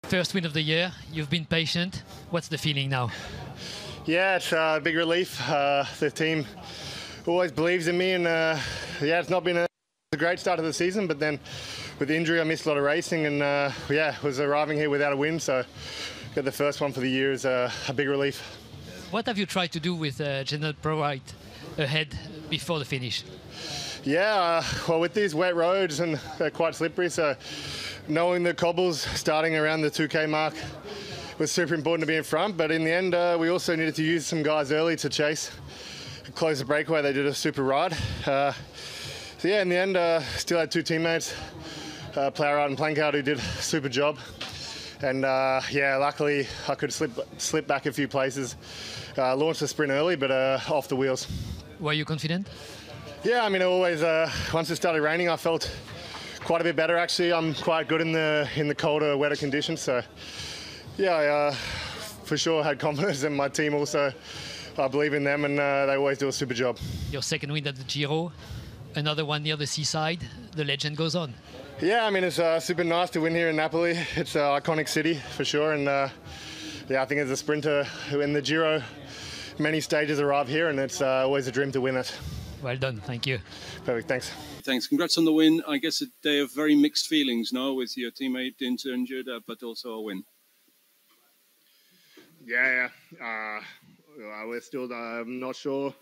First win of the year, you've been patient. What's the feeling now? Yeah, it's a big relief. The team always believes in me, and yeah, it's not been a great start of the season, but then with the injury I missed a lot of racing, and yeah, was arriving here without a win, so get the first one for the year is a big relief. What have you tried to do with General Pro right ahead before the finish? Yeah, well, with these wet roads and they're quite slippery, so knowing the cobbles starting around the 2K mark was super important to be in front, but in the end we also needed to use some guys early to chase, close the breakaway. They did a super ride. So yeah, in the end still had two teammates, Plowright and Plankard, who did a super job, and yeah, luckily I could slip back a few places, launched the sprint early, but off the wheels. Were you confident? Yeah, I mean, always once it started raining I felt quite a bit better actually. I'm quite good in the colder, wetter conditions, so yeah, I for sure had confidence, and my team also, I believe in them, and they always do a super job. Your second win at the Giro, another one near the seaside, the legend goes on. Yeah, I mean, it's super nice to win here in Napoli. It's an iconic city for sure, and yeah, I think as a sprinter in the Giro, many stages arrive here, and it's always a dream to win it. Well done, thank you. Perfect, thanks. Thanks, congrats on the win. I guess a day of very mixed feelings now with your teammate injured, but also a win. Yeah. We're still not sure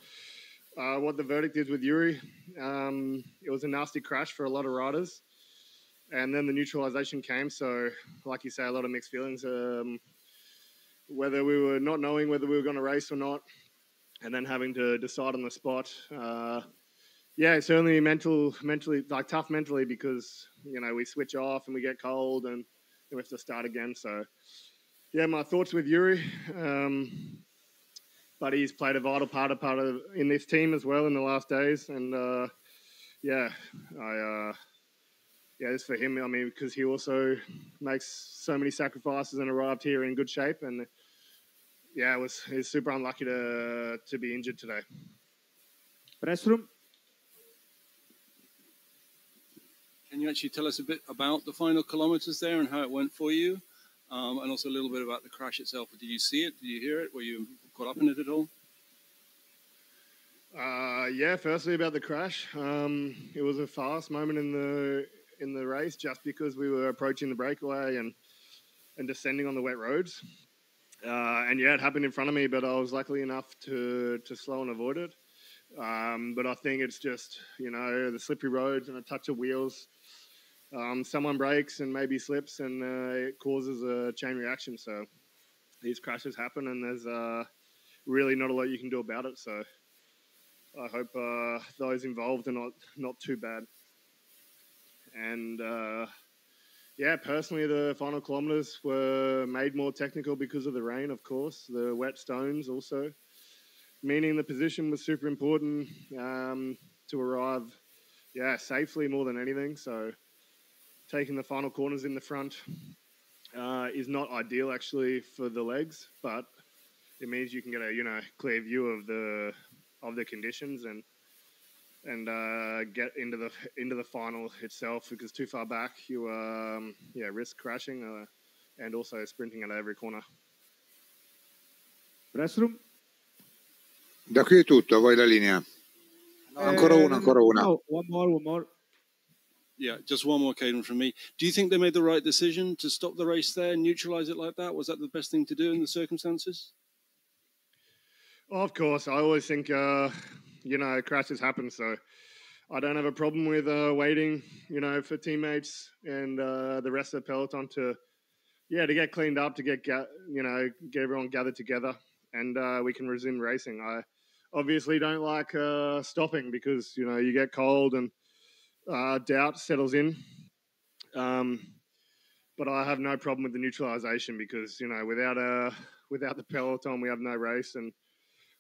what the verdict is with Yuri. It was a nasty crash for a lot of riders, and then the neutralisation came, so like you say, a lot of mixed feelings. Whether we were not knowing whether we were going to race or not, and then having to decide on the spot. Yeah, it's certainly mentally, like tough mentally, because, you know, we switch off and we get cold and we have to start again. So, yeah, my thoughts with Yuri. But he's played a vital part in this team as well in the last days. And, yeah, it's for him. I mean, because he also makes so many sacrifices and arrived here in good shape. And, yeah, he's super unlucky to be injured today. Press room. Can you actually tell us a bit about the final kilometres there and how it went for you? And also a little bit about the crash itself. Did you see it? Did you hear it? Were you caught up in it at all? Yeah, firstly about the crash. It was a fast moment in the race, just because we were approaching the breakaway and descending on the wet roads. And yeah, it happened in front of me, but I was lucky enough to slow and avoid it. But I think it's just, you know, the slippery roads and a touch of wheels. Someone breaks and maybe slips, and it causes a chain reaction. So these crashes happen, and there's really not a lot you can do about it. So I hope those involved are not too bad. And yeah, personally, the final kilometres were made more technical because of the rain, of course. The wet stones also, meaning the position was super important to arrive, yeah, safely more than anything. So taking the final corners in the front is not ideal actually for the legs, but it means you can get a clear view of the conditions and get into the final itself, because too far back you risk crashing and also sprinting at every corner. Press room. Da qui è tutto, vuoi la linea? No, ancora una. No, one more. Yeah, just one more, Kaden, from me. Do you think they made the right decision to stop the race there and neutralise it like that? Was that the best thing to do in the circumstances? Of course, I always think, crashes happen, so I don't have a problem with waiting, for teammates and the rest of the peloton to get cleaned up, to get everyone gathered together, and we can resume racing. I obviously don't like stopping because, you get cold and doubt settles in. But I have no problem with the neutralisation because, without the peloton, we have no race. And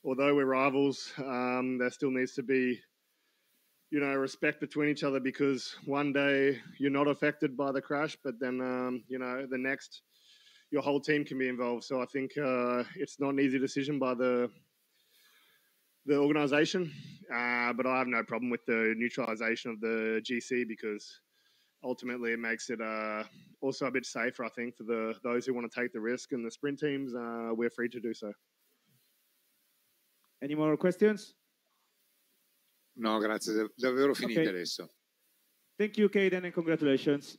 although we're rivals, there still needs to be, respect between each other, because one day you're not affected by the crash, but then, the next, your whole team can be involved. So I think it's not an easy decision by the organisation, but I have no problem with the neutralisation of the GC because ultimately it makes it also a bit safer, I think, for those who want to take the risk. And the sprint teams, we're free to do so. Any more questions? No, grazie, davvero finite Okay. adesso. Thank you, Kaden, and congratulations.